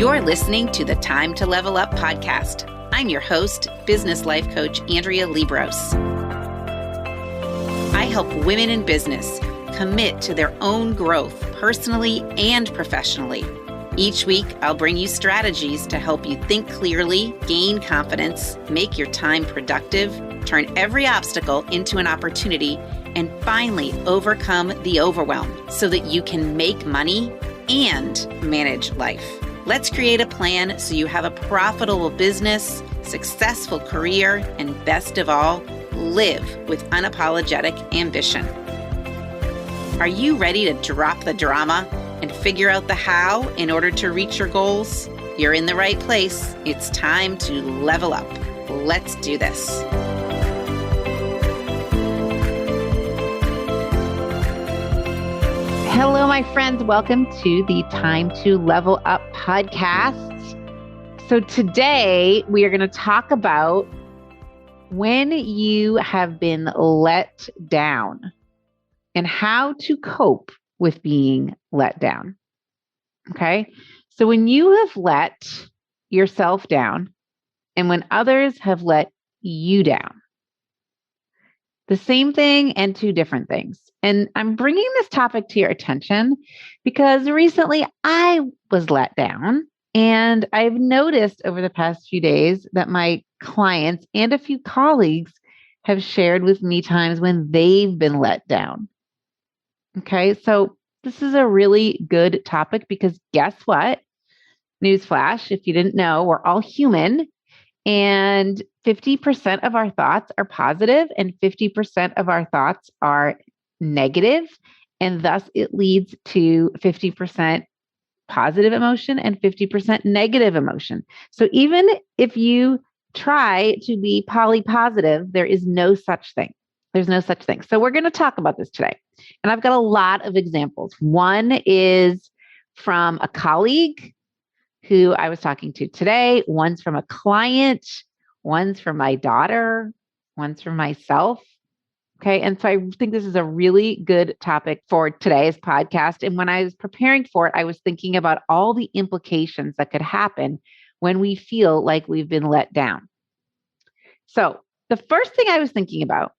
You're listening to the Time to Level Up podcast. I'm your host, business life coach Andrea Liebross. I help women in business commit to their own growth personally and professionally. Each week, I'll bring you strategies to help you think clearly, gain confidence, make your time productive, turn every obstacle into an opportunity, and finally overcome the overwhelm so that you can make money and manage life. Let's create a plan so you have a profitable business, successful career, and best of all, live with unapologetic ambition. Are you ready to drop the drama and figure out the how in order to reach your goals? You're in the right place. It's time to level up. Let's do this. Hello, my friends. Welcome to the Time to Level Up podcast. So today we are going to talk about when you have been let down and how to cope with being let down. Okay. So when you have let yourself down and when others have let you down, the same thing and two different things. And I'm bringing this topic to your attention because recently I was let down, and I've noticed over the past few days that my clients and a few colleagues have shared with me times when they've been let down. Okay, so this is a really good topic because guess what? Newsflash, if you didn't know, we're all human. And 50% of our thoughts are positive and 50% of our thoughts are negative. And thus it leads to 50% positive emotion and 50% negative emotion. So even if you try to be polypositive, there is no such thing. There's no such thing. So we're going to talk about this today. And I've got a lot of examples. One is from a colleague who I was talking to today. One's from a client. One's from my daughter. One's from myself. Okay. And so I think this is a really good topic for today's podcast. And when I was preparing for it, I was thinking about all the implications that could happen when we feel like we've been let down. So the first thing I was thinking about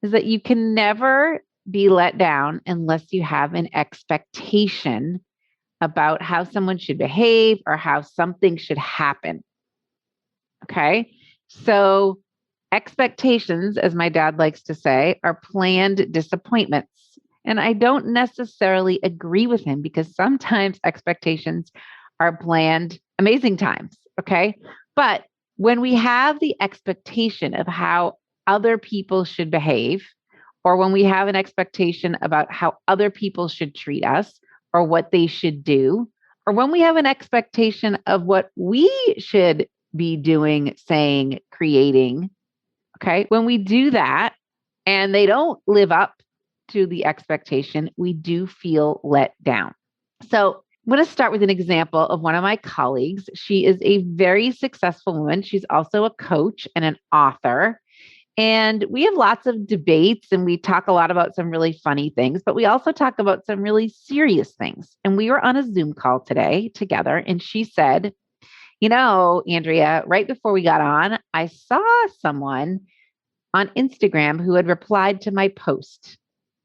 is that you can never be let down unless you have an expectation about how someone should behave or how something should happen. Okay. So expectations, as my dad likes to say, are planned disappointments. And I don't necessarily agree with him because sometimes expectations are planned amazing times. Okay. But when we have the expectation of how other people should behave, or when we have an expectation about how other people should treat us, or what they should do, or when we have an expectation of what we should be doing, saying, creating, okay? When we do that and they don't live up to the expectation, we do feel let down. So I'm going to start with an example of one of my colleagues. She is a very successful woman. She's also a coach and an author. And we have lots of debates and we talk a lot about some really funny things, but we also talk about some really serious things. And we were on a Zoom call today together and she said, you know, Andrea, right before we got on, I saw someone on Instagram who had replied to my post.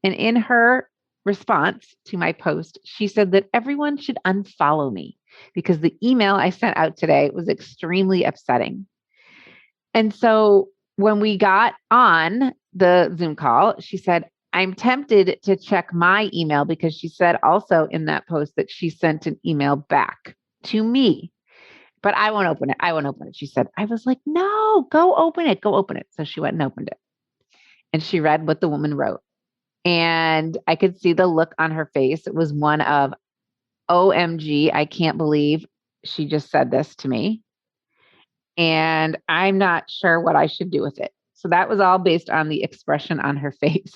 And in her response to my post, she said that everyone should unfollow me because the email I sent out today was extremely upsetting. And so when we got on the Zoom call, she said, I'm tempted to check my email because she said also in that post that she sent an email back to me, but I won't open it. I won't open it. She said, I was like, no, go open it. Go open it. So she went and opened it and she read what the woman wrote. And I could see the look on her face. It was one of, OMG, I can't believe she just said this to me. And I'm not sure what I should do with it. So that was all based on the expression on her face.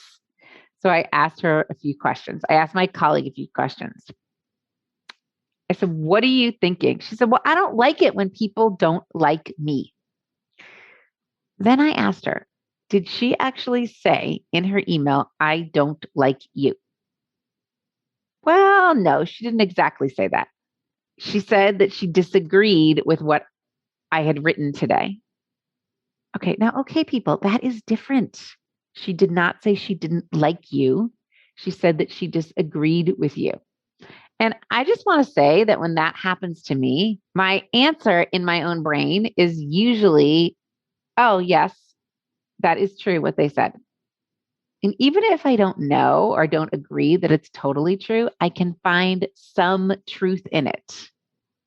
So I asked her a few questions. I asked my colleague a few questions. I said, what are you thinking? She said, well, I don't like it when people don't like me. Then I asked her, did she actually say in her email, I don't like you? Well, no, she didn't exactly say that. She said that she disagreed with what I had written today. Okay, people, that is different. She did not say she didn't like you. She said that she disagreed with you. And I just want to say that when that happens to me, my answer in my own brain is usually, oh, yes, that is true what they said. And even if I don't know or don't agree that it's totally true, I can find some truth in it.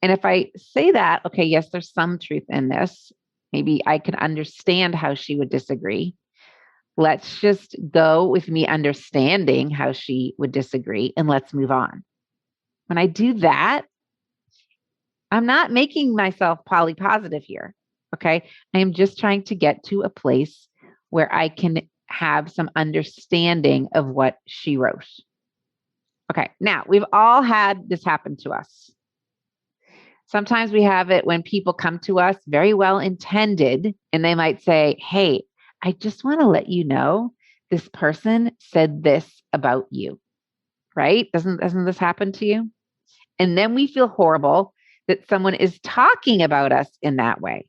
And if I say that, okay, yes, there's some truth in this, maybe I can understand how she would disagree. Let's just go with me understanding how she would disagree and let's move on. When I do that, I'm not making myself polypositive here. Okay. I am just trying to get to a place where I can have some understanding of what she wrote. Okay. Now, we've all had this happen to us. Sometimes we have it when people come to us very well intended and they might say, hey, I just want to let you know this person said this about you, right? Doesn't this happen to you? And then we feel horrible that someone is talking about us in that way.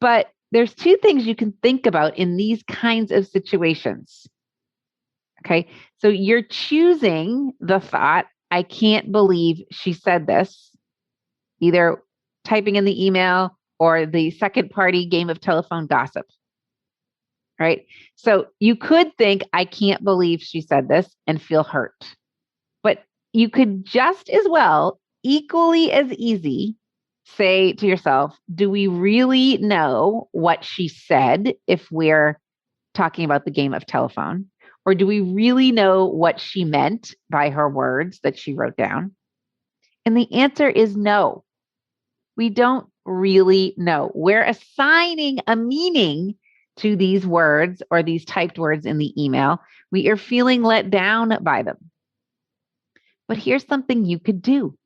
But there's two things you can think about in these kinds of situations. Okay. So you're choosing the thought, I can't believe she said this, either typing in the email or the second party game of telephone gossip. Right. So you could think, I can't believe she said this and feel hurt. But you could just as well, equally as easy, say to yourself, do we really know what she said if we're talking about the game of telephone? Or do we really know what she meant by her words that she wrote down? And the answer is no. We don't really know. We're assigning a meaning to these words or these typed words in the email. We are feeling let down by them. But here's something you could do.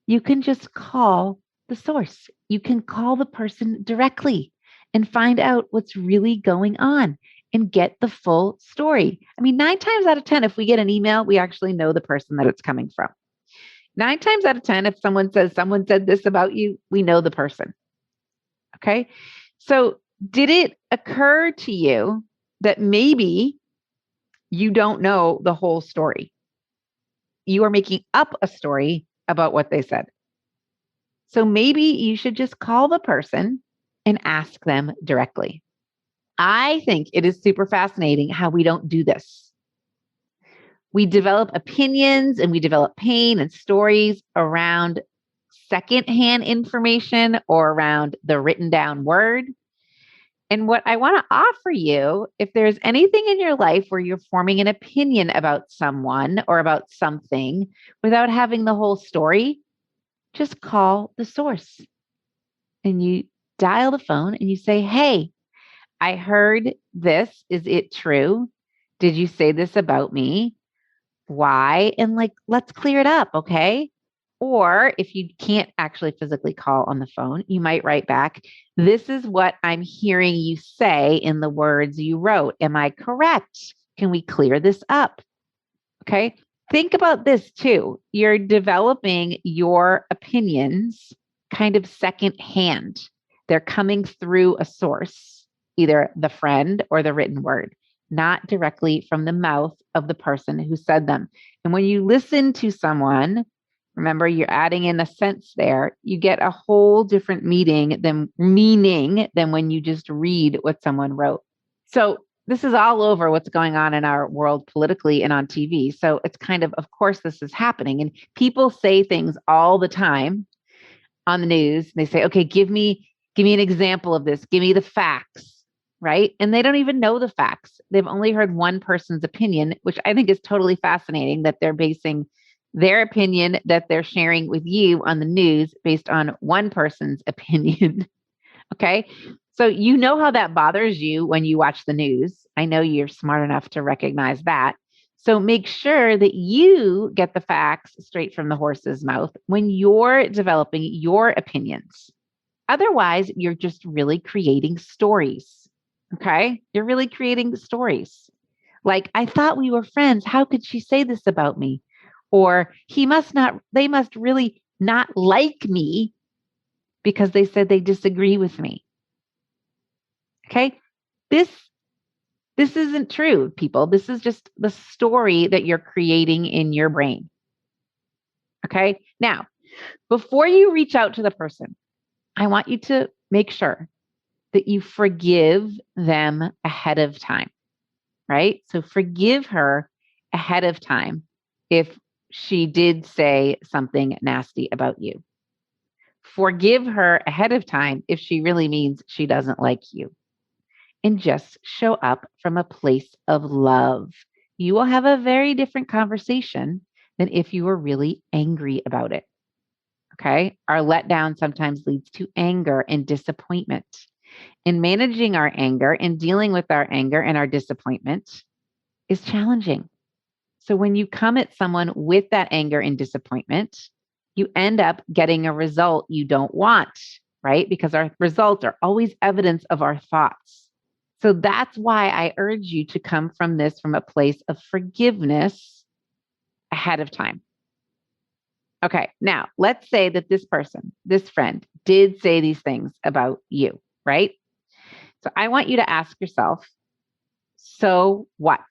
You can just call the source. You can call the person directly and find out what's really going on and get the full story. I mean, 9 times out of 10, if we get an email, we actually know the person that it's coming from. 9 times out of 10, if someone says someone said this about you, we know the person. Okay. So did it occur to you that maybe you don't know the whole story? You are making up a story about what they said. So maybe you should just call the person and ask them directly. I think it is super fascinating how we don't do this. We develop opinions and we develop pain and stories around secondhand information or around the written down word. And what I want to offer you, if there's anything in your life where you're forming an opinion about someone or about something without having the whole story, just call the source and you dial the phone and you say, hey, I heard this. Is it true? Did you say this about me? Why? And let's clear it up. Okay. Or if you can't actually physically call on the phone, you might write back, this is what I'm hearing you say in the words you wrote. Am I correct? Can we clear this up? Okay. Think about this too. You're developing your opinions kind of secondhand. They're coming through a source, either the friend or the written word, not directly from the mouth of the person who said them. And when you listen to someone, remember, you're adding in a sense there, you get a whole different meaning than when you just read what someone wrote. So this is all over what's going on in our world politically and on TV. So it's kind of course, this is happening. And people say things all the time on the news. They say, okay, give me an example of this. Give me the facts, right? And they don't even know the facts. They've only heard one person's opinion, which I think is totally fascinating that they're basing their opinion that they're sharing with you on the news based on one person's opinion. Okay. So you know how that bothers you when you watch the news. I know you're smart enough to recognize that. So make sure that you get the facts straight from the horse's mouth when you're developing your opinions. Otherwise, you're just really creating stories. Okay. You're really creating stories. Like, I thought we were friends. How could she say this about me? Or they must really not like me because they said they disagree with me. Okay? This isn't true, people. This is just the story that you're creating in your brain. Okay? Now, before you reach out to the person, I want you to make sure that you forgive them ahead of time, right? So forgive her ahead of time if she did say something nasty about you. Forgive her ahead of time if she really means she doesn't like you. And just show up from a place of love. You will have a very different conversation than if you were really angry about it. Okay. Our letdown sometimes leads to anger and disappointment. And managing our anger and dealing with our anger and our disappointment is challenging. So when you come at someone with that anger and disappointment, you end up getting a result you don't want, right? Because our results are always evidence of our thoughts. So that's why I urge you to come from this from a place of forgiveness ahead of time. Okay, now let's say that this person, this friend, did say these things about you, right? So I want you to ask yourself, so what?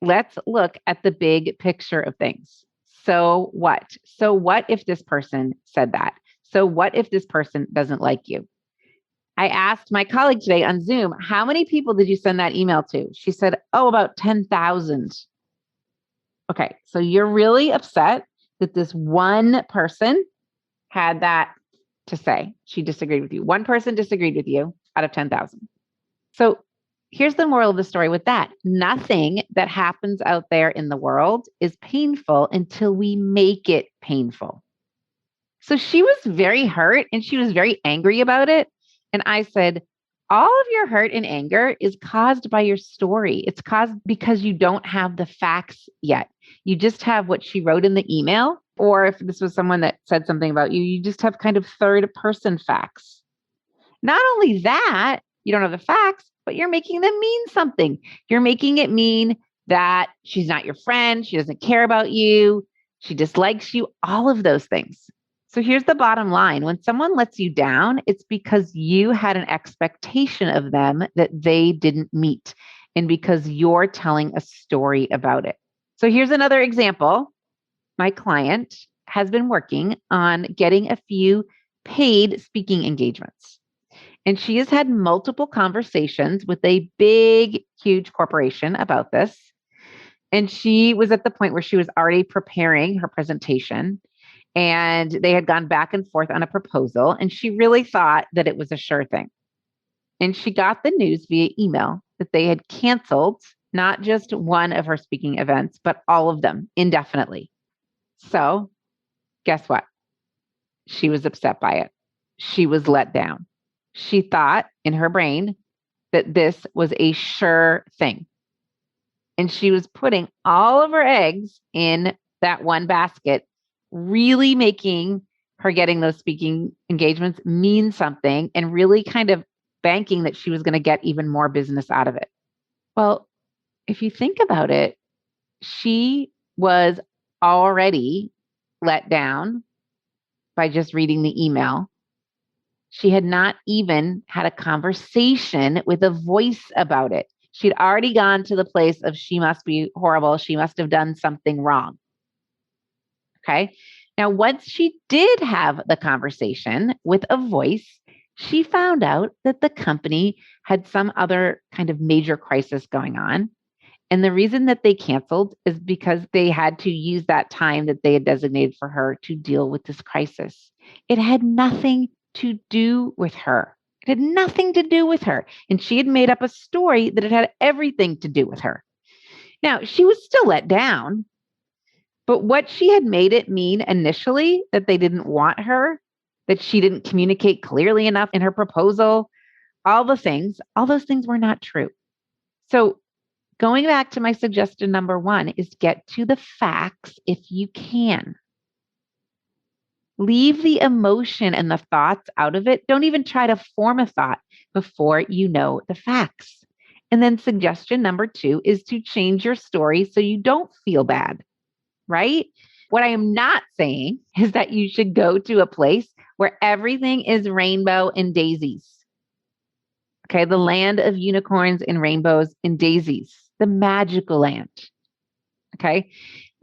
Let's look at the big picture of things. So what? So what if this person said that? So what if this person doesn't like you? I asked my colleague today on Zoom, how many people did you send that email to? She said, oh, about 10,000. Okay, so you're really upset that this one person had that to say. She disagreed with you. One person disagreed with you out of 10,000. So here's the moral of the story with that. Nothing that happens out there in the world is painful until we make it painful. So she was very hurt and she was very angry about it. And I said, all of your hurt and anger is caused by your story. It's caused because you don't have the facts yet. You just have what she wrote in the email. Or if this was someone that said something about you, you just have kind of third person facts. Not only that, you don't have the facts, but you're making them mean something. You're making it mean that she's not your friend. She doesn't care about you. She dislikes you, all of those things. So here's the bottom line. When someone lets you down, it's because you had an expectation of them that they didn't meet, and because you're telling a story about it. So here's another example. My client has been working on getting a few paid speaking engagements. And she has had multiple conversations with a big, huge corporation about this. And she was at the point where she was already preparing her presentation. And they had gone back and forth on a proposal. And she really thought that it was a sure thing. And she got the news via email that they had canceled not just one of her speaking events, but all of them indefinitely. So guess what? She was upset by it. She was let down. She thought in her brain that this was a sure thing. And she was putting all of her eggs in that one basket, really making her getting those speaking engagements mean something and really kind of banking that she was going to get even more business out of it. Well, if you think about it, she was already let down by just reading the email. She had not even had a conversation with a voice about it. She'd already gone to the place of she must be horrible. She must have done something wrong. Okay. Now, once she did have the conversation with a voice, she found out that the company had some other kind of major crisis going on. And the reason that they canceled is because they had to use that time that they had designated for her to deal with this crisis. It had nothing to do with her. It had nothing to do with her. And she had made up a story that it had everything to do with her. Now, she was still let down, but what she had made it mean initially, that they didn't want her, that she didn't communicate clearly enough in her proposal, all those things were not true. So going back to my suggestion number one is get to the facts if you can. Leave the emotion and the thoughts out of it. Don't even try to form a thought before you know the facts. And then suggestion number two is to change your story so you don't feel bad, right? What I am not saying is that you should go to a place where everything is rainbow and daisies. Okay, the land of unicorns and rainbows and daisies, the magical land. Okay,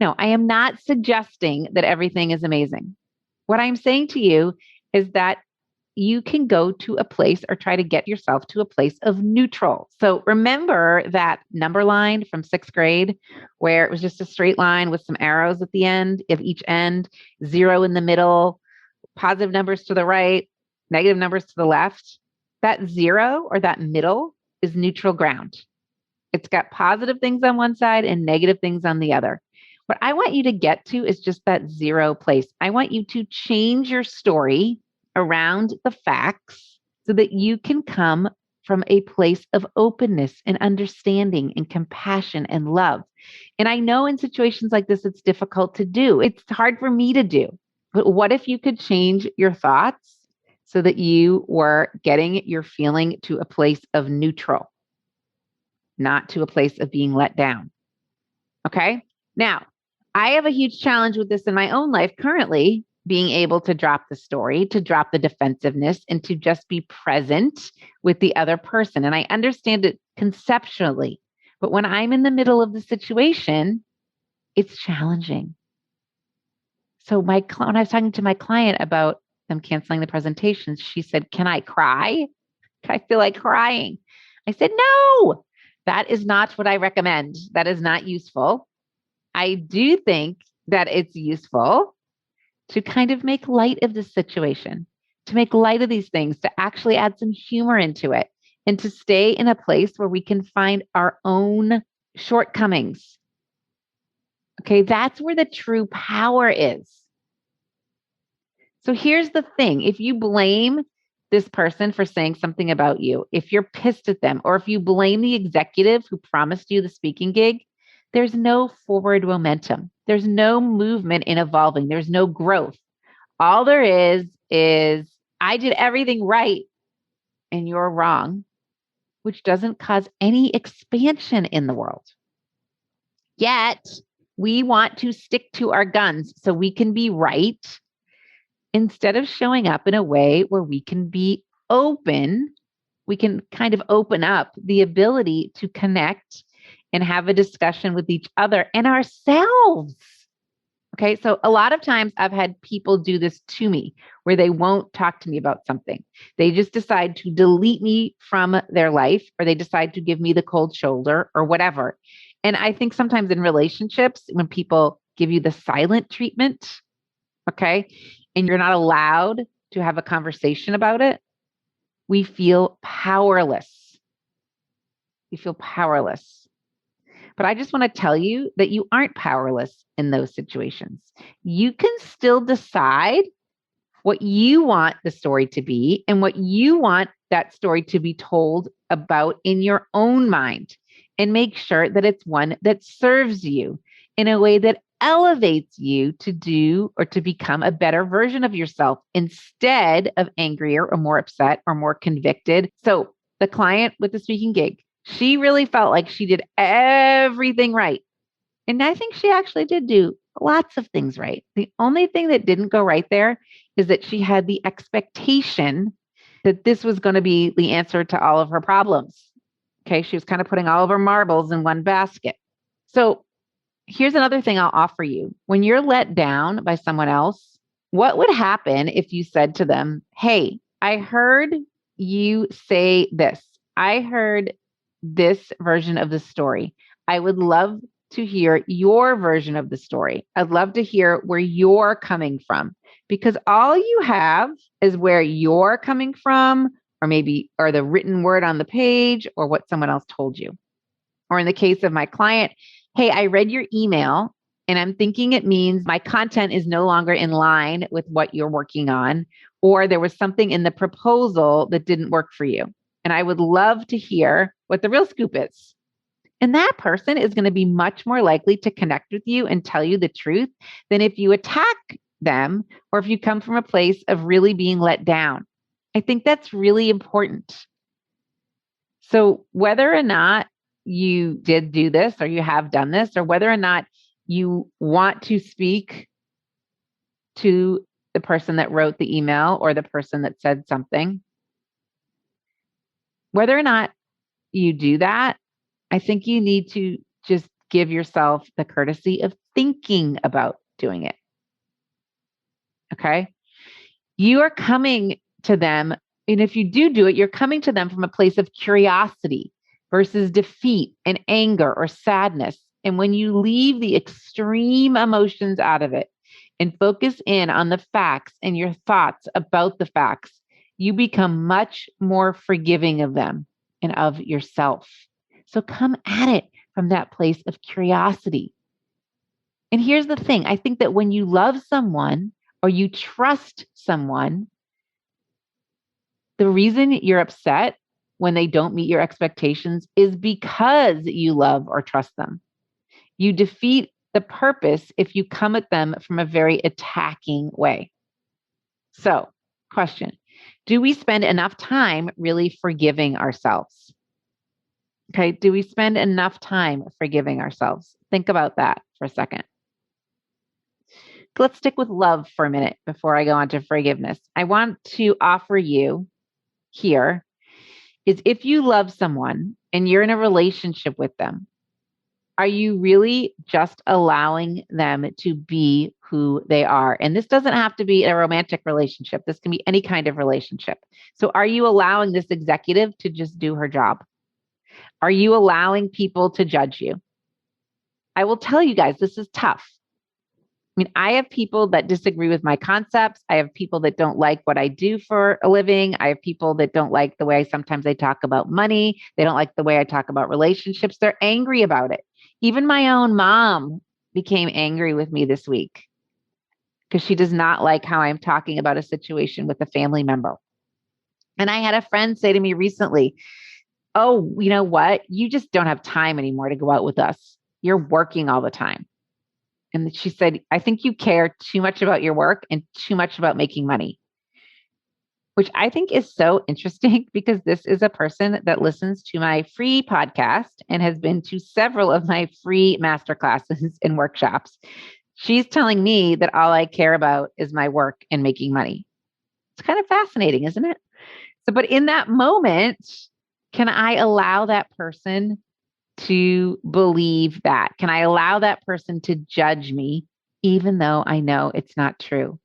no, I am not suggesting that everything is amazing. What I'm saying to you is that you can go to a place or try to get yourself to a place of neutral. So remember that number line from sixth grade where it was just a straight line with some arrows at the end of each end, zero in the middle, positive numbers to the right, negative numbers to the left. That zero or that middle is neutral ground. It's got positive things on one side and negative things on the other. What I want you to get to is just that zero place. I want you to change your story around the facts so that you can come from a place of openness and understanding and compassion and love. And I know in situations like this, it's difficult to do. It's hard for me to do. But what if you could change your thoughts so that you were getting your feeling to a place of neutral, not to a place of being let down? Okay. Now, I have a huge challenge with this in my own life currently, being able to drop the story, to drop the defensiveness, and to just be present with the other person. And I understand it conceptually, but when I'm in the middle of the situation, it's challenging. So when I was talking to my client about them canceling the presentations, she said, "Can I cry? I feel like crying." I said, "No, that is not what I recommend. That is not useful. I do think that it's useful to kind of make light of the situation, to make light of these things, to actually add some humor into it, and to stay in a place where we can find our own shortcomings." Okay, that's where the true power is. So here's the thing. If you blame this person for saying something about you, if you're pissed at them, or if you blame the executive who promised you the speaking gig, there's no forward momentum. There's no movement in evolving. There's no growth. All there is I did everything right and you're wrong, which doesn't cause any expansion in the world. Yet we want to stick to our guns so we can be right instead of showing up in a way where we can be open. We can kind of open up the ability to connect and have a discussion with each other and ourselves. Okay, so a lot of times I've had people do this to me where they won't talk to me about something. They just decide to delete me from their life, or they decide to give me the cold shoulder or whatever. And I think sometimes in relationships, when people give you the silent treatment, okay, and you're not allowed to have a conversation about it, we feel powerless. We feel powerless. But I just want to tell you that you aren't powerless in those situations. You can still decide what you want the story to be and what you want that story to be told about in your own mind, and make sure that it's one that serves you in a way that elevates you to do or to become a better version of yourself instead of angrier or more upset or more convicted. So the client with the speaking gig, she really felt like she did everything right. And I think she actually did do lots of things right. The only thing that didn't go right there is that she had the expectation that this was going to be the answer to all of her problems. Okay, she was kind of putting all of her marbles in one basket. So here's another thing I'll offer you. When you're let down by someone else, what would happen if you said to them, "Hey, I heard you say this. I heard this version of the story. I would love to hear your version of the story. I'd love to hear where you're coming from, because all you have is where you're coming from, or maybe or the written word on the page, or what someone else told you." Or in the case of my client, "Hey, I read your email and I'm thinking it means my content is no longer in line with what you're working on, or there was something in the proposal that didn't work for you. And I would love to hear what the real scoop is." And that person is going to be much more likely to connect with you and tell you the truth than if you attack them or if you come from a place of really being let down. I think that's really important. So whether or not you did do this or you have done this, or whether or not you want to speak to the person that wrote the email or the person that said something. Whether or not you do that, I think you need to just give yourself the courtesy of thinking about doing it. Okay. You are coming to them. And if you do it, you're coming to them from a place of curiosity versus defeat and anger or sadness. And when you leave the extreme emotions out of it and focus in on the facts and your thoughts about the facts, you become much more forgiving of them and of yourself. So come at it from that place of curiosity. And here's the thing. I think that when you love someone or you trust someone, the reason you're upset when they don't meet your expectations is because you love or trust them. You defeat the purpose if you come at them from a very attacking way. So, question, do we spend enough time really forgiving ourselves? Okay, do we spend enough time forgiving ourselves? Think about that for a second. Let's stick with love for a minute before I go on to forgiveness. I want to offer you here is if you love someone and you're in a relationship with them, are you really just allowing them to be who they are? And this doesn't have to be a romantic relationship. This can be any kind of relationship. So are you allowing this executive to just do her job? Are you allowing people to judge you? I will tell you guys, this is tough. I mean, I have people that disagree with my concepts. I have people that don't like what I do for a living. I have people that don't like the way sometimes I talk about money. They don't like the way I talk about relationships. They're angry about it. Even my own mom became angry with me this week because she does not like how I'm talking about a situation with a family member. And I had a friend say to me recently, "Oh, you know what? You just don't have time anymore to go out with us. You're working all the time." And she said, "I think you care too much about your work and too much about making money," which I think is so interesting because this is a person that listens to my free podcast and has been to several of my free masterclasses and workshops. She's telling me that all I care about is my work and making money. It's kind of fascinating, isn't it? So, but in that moment, can I allow that person to believe that? Can I allow that person to judge me, even though I know it's not true?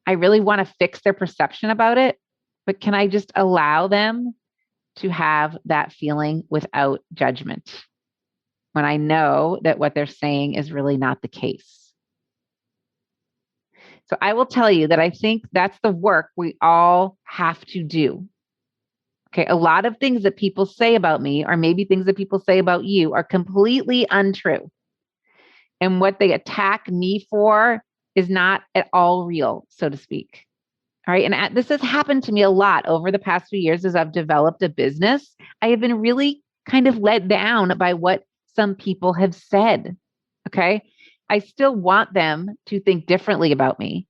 I really want to fix their perception about it, but can I just allow them to have that feeling without judgment when I know that what they're saying is really not the case? So I will tell you that I think that's the work we all have to do. Okay, a lot of things that people say about me, or maybe things that people say about you, are completely untrue. And what they attack me for is not at all real, so to speak. All right. And this has happened to me a lot over the past few years as I've developed a business. I have been really kind of let down by what some people have said. Okay. I still want them to think differently about me.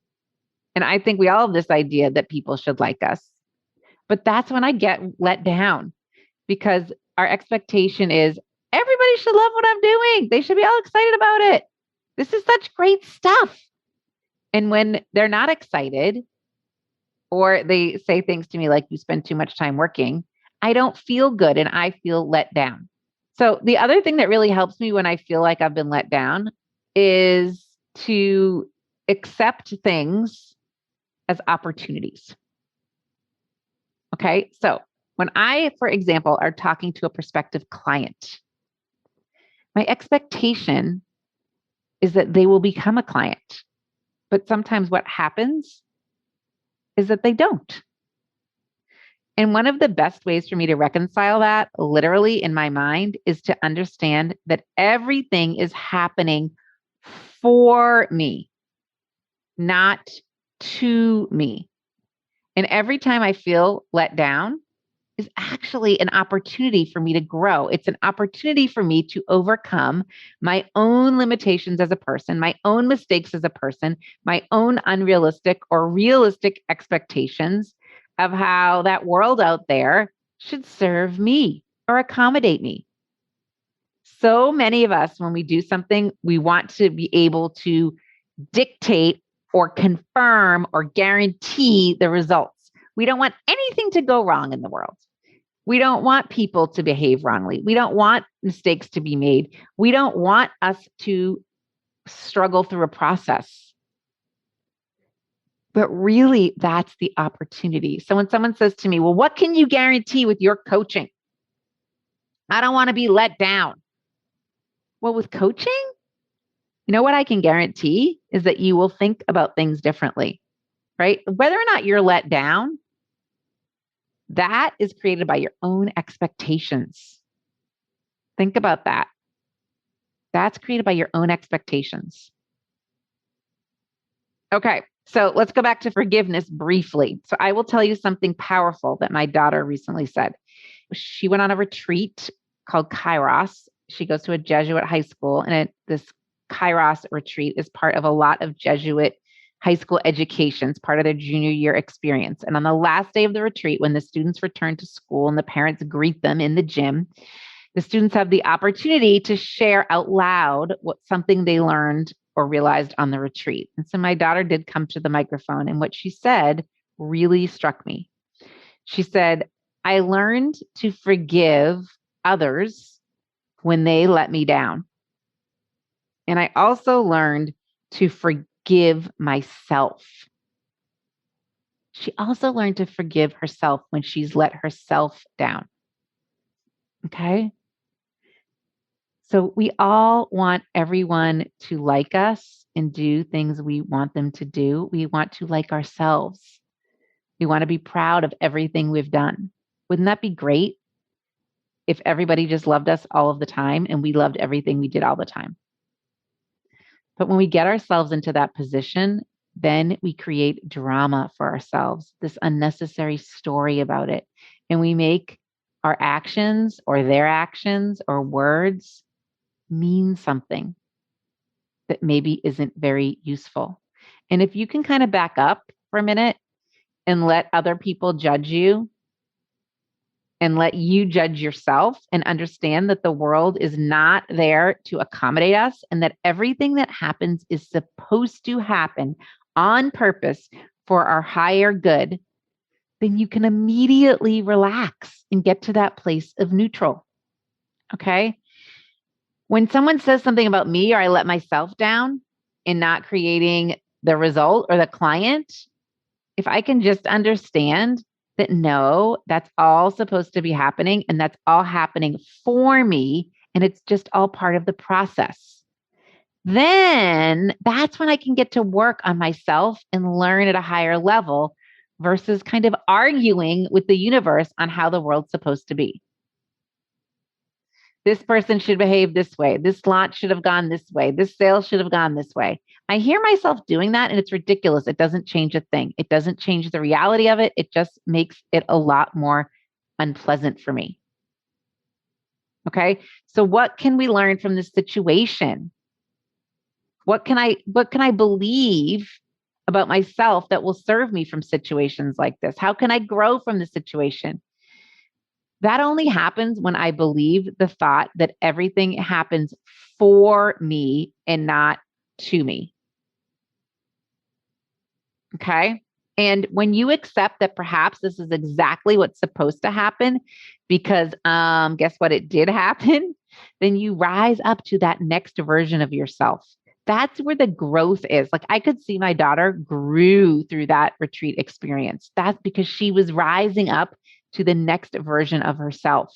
And I think we all have this idea that people should like us. But that's when I get let down because our expectation is everybody should love what I'm doing. They should be all excited about it. This is such great stuff. And when they're not excited or they say things to me like, you spend too much time working, I don't feel good and I feel let down. So the other thing that really helps me when I feel like I've been let down is to accept things as opportunities. Okay. So when I, for example, are talking to a prospective client, my expectation is that they will become a client. But sometimes what happens is that they don't. And one of the best ways for me to reconcile that, literally in my mind, is to understand that everything is happening for me, not to me. And every time I feel let down is actually an opportunity for me to grow. It's an opportunity for me to overcome my own limitations as a person, my own mistakes as a person, my own unrealistic or realistic expectations of how that world out there should serve me or accommodate me. So many of us, when we do something, we want to be able to dictate or confirm or guarantee the results. We don't want anything to go wrong in the world. We don't want people to behave wrongly. We don't want mistakes to be made. We don't want us to struggle through a process. But really, that's the opportunity. So when someone says to me, well, what can you guarantee with your coaching? I don't want to be let down. Well, with coaching, you know what I can guarantee is that you will think about things differently, right? Whether or not you're let down, that is created by your own expectations. Think about that. That's created by your own expectations. Okay, so let's go back to forgiveness briefly. So I will tell you something powerful that my daughter recently said. She went on a retreat called Kairos. She goes to a Jesuit high school, and this Kairos retreat is part of a lot of Jesuit high school educations, part of their junior year experience. And on the last day of the retreat, when the students return to school and the parents greet them in the gym, the students have the opportunity to share out loud what something they learned or realized on the retreat. And so my daughter did come to the microphone, and what she said really struck me. She said, I learned to forgive others when they let me down. And I also learned to forgive myself. She also learned to forgive herself when she's let herself down. Okay. So we all want everyone to like us and do things we want them to do. We want to like ourselves. We want to be proud of everything we've done. Wouldn't that be great if everybody just loved us all of the time and we loved everything we did all the time? But when we get ourselves into that position, then we create drama for ourselves, this unnecessary story about it. And we make our actions or their actions or words mean something that maybe isn't very useful. And if you can kind of back up for a minute and let other people judge you and let you judge yourself and understand that the world is not there to accommodate us and that everything that happens is supposed to happen on purpose for our higher good, then you can immediately relax and get to that place of neutral. Okay. When someone says something about me or I let myself down in not creating the result or the client, if I can just understand that no, that's all supposed to be happening and that's all happening for me and it's just all part of the process, then that's when I can get to work on myself and learn at a higher level versus kind of arguing with the universe on how the world's supposed to be. This person should behave this way. This launch should have gone this way. This sale should have gone this way. I hear myself doing that and it's ridiculous. It doesn't change a thing. It doesn't change the reality of it. It just makes it a lot more unpleasant for me. Okay. So what can we learn from this situation? What can I believe about myself that will serve me from situations like this? How can I grow from the situation? That only happens when I believe the thought that everything happens for me and not to me. Okay. And when you accept that perhaps this is exactly what's supposed to happen, because guess what? It did happen, then you rise up to that next version of yourself. That's where the growth is. Like I could see my daughter grew through that retreat experience. That's because she was rising up to the next version of herself.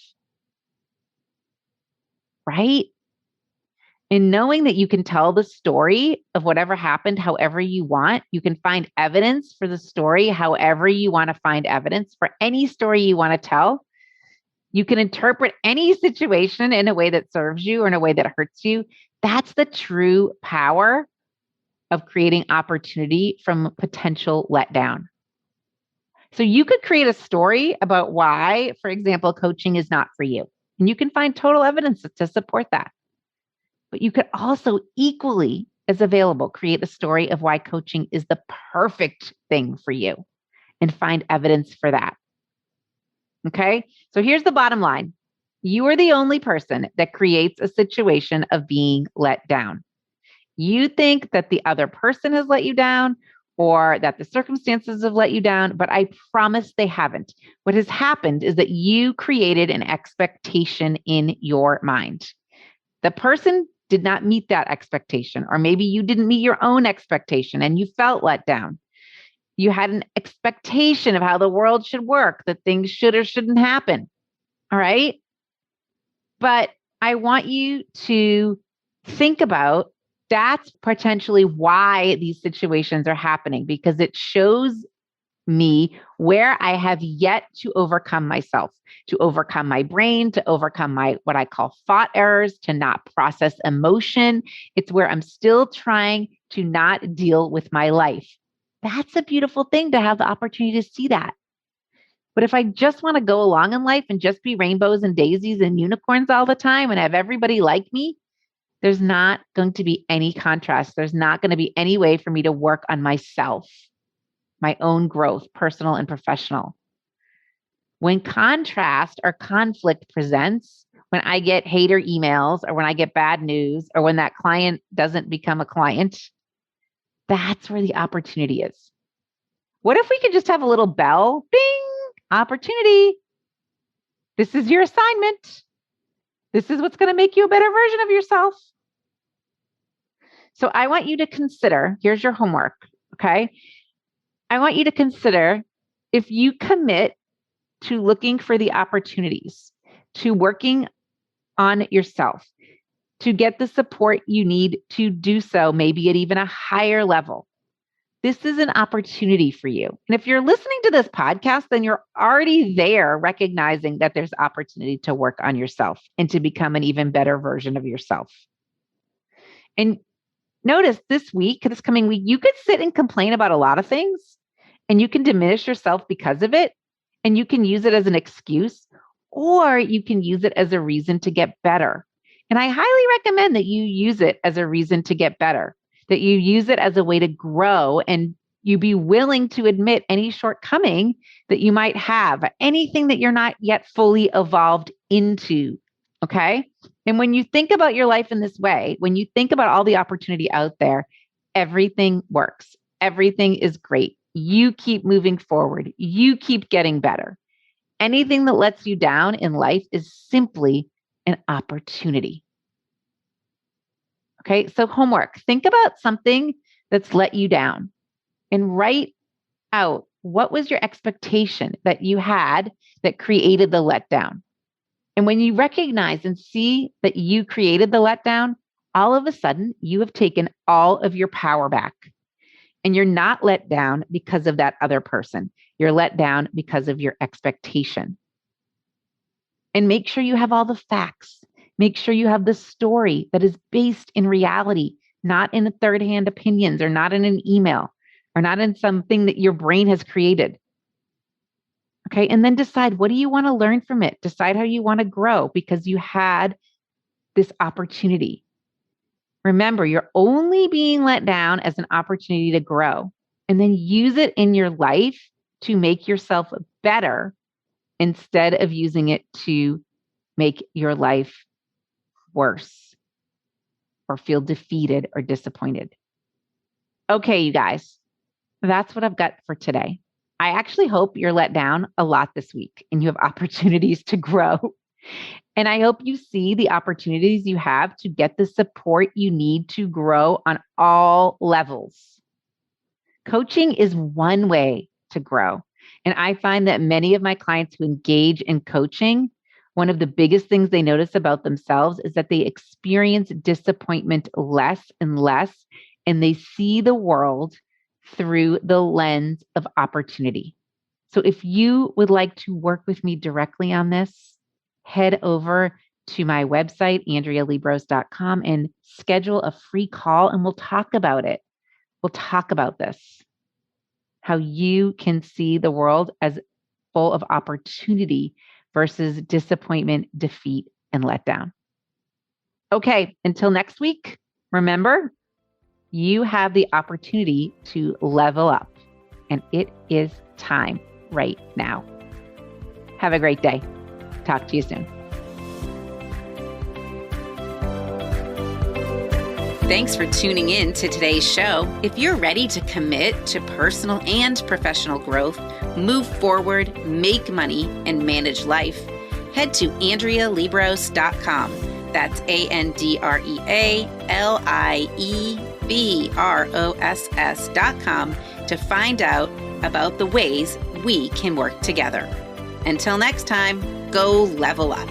Right? And knowing that you can tell the story of whatever happened however you want, you can find evidence for the story however you want to find evidence for any story you want to tell. You can interpret any situation in a way that serves you or in a way that hurts you. That's the true power of creating opportunity from potential letdown. So you could create a story about why, for example, coaching is not for you. And you can find total evidence to support that. But you could also equally as available create a story of why coaching is the perfect thing for you and find evidence for that. Okay. So here's the bottom line. You are the only person that creates a situation of being let down. You think that the other person has let you down or that the circumstances have let you down, but I promise they haven't. What has happened is that you created an expectation in your mind. The person did not meet that expectation, or maybe you didn't meet your own expectation and you felt let down. You had an expectation of how the world should work, that things should or shouldn't happen. All right. But I want you to think about that's potentially why these situations are happening, because it shows me where I have yet to overcome myself, to overcome my brain, to overcome my what I call thought errors, to not process emotion. It's where I'm still trying to not deal with my life. That's a beautiful thing to have the opportunity to see that. But if I just want to go along in life and just be rainbows and daisies and unicorns all the time and have everybody like me, there's not going to be any contrast. There's not going to be any way for me to work on myself, my own growth, personal and professional. When contrast or conflict presents, when I get hater emails or when I get bad news or when that client doesn't become a client, that's where the opportunity is. What if we could just have a little bell, bing, opportunity. This is your assignment. This is what's going to make you a better version of yourself. So I want you to consider, here's your homework, okay? I want you to consider if you commit to looking for the opportunities, to working on yourself, to get the support you need to do so, maybe at even a higher level. This is an opportunity for you. And if you're listening to this podcast, then you're already there recognizing that there's opportunity to work on yourself and to become an even better version of yourself. And notice this coming week, you could sit and complain about a lot of things and you can diminish yourself because of it. And you can use it as an excuse, or you can use it as a reason to get better. And I highly recommend that you use it as a reason to get better, that you use it as a way to grow and you be willing to admit any shortcoming that you might have, anything that you're not yet fully evolved into. Okay. And when you think about your life in this way, when you think about all the opportunity out there, everything works. Everything is great. You keep moving forward. You keep getting better. Anything that lets you down in life is simply an opportunity. Okay, so homework. Think about something that's let you down and write out what was your expectation that you had that created the letdown. And when you recognize and see that you created the letdown, all of a sudden you have taken all of your power back. And you're not let down because of that other person. You're let down because of your expectation. And make sure you have all the facts. Make sure you have the story that is based in reality, not in third-hand opinions or not in an email or not in something that your brain has created. Okay. And then decide, what do you want to learn from it? Decide how you want to grow because you had this opportunity. Remember, you're only being let down as an opportunity to grow, and then use it in your life to make yourself better instead of using it to make your life worse or feel defeated or disappointed. Okay, you guys, that's what I've got for today. I actually hope you're let down a lot this week and you have opportunities to grow. And I hope you see the opportunities you have to get the support you need to grow on all levels. Coaching is one way to grow. And I find that many of my clients who engage in coaching, one of the biggest things they notice about themselves is that they experience disappointment less and less, and they see the world through the lens of opportunity. So if you would like to work with me directly on this, head over to my website, AndreaLiebross.com, and schedule a free call and we'll talk about it. We'll talk about this, how you can see the world as full of opportunity versus disappointment, defeat, and letdown. Okay, until next week, remember, you have the opportunity to level up, and it is time right now. Have a great day. Talk to you soon. Thanks for tuning in to today's show. If you're ready to commit to personal and professional growth, move forward, make money, and manage life, head to AndreaLiebross.com. That's AndreaLiebross.com to find out about the ways we can work together. Until next time, go level up.